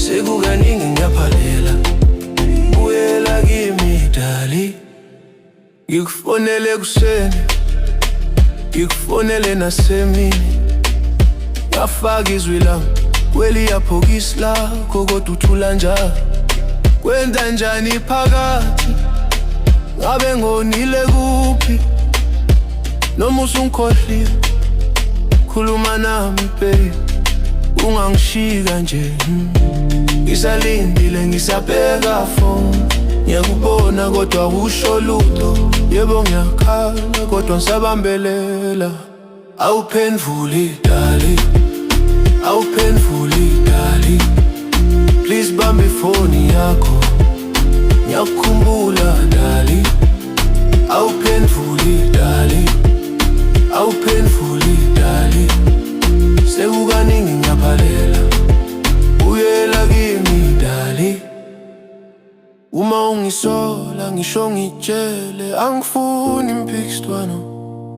sekukaningi ngiyaphalela, buyela kimi dali. Ngikufonele kuseni, ngikufonele nasemini, ngafaka izwi lami kweliya phokisi lakho, kodwa uthula njalo. Kwenta njani phakathi, ngabe ngonile kuphi, noma usungikhohliwe? Khuluma nami baby, ungangishika nje. Ngisalindile, ngisabheka phone, ngiyakubona kodwa awusho lutho. Yebo ngiyakhala kodwa ngisabambelela. Awuphenduli dali, awuphenduli dali. Please bambe ifoni yakho, ngiyakukhumbula dali. Awuphenduli dali, awuphenduli dali. Sekukaningi ngiyaphalela, buyela kimi dali. Uma ungisola ngisho ngitshele, angifuni impikiswano.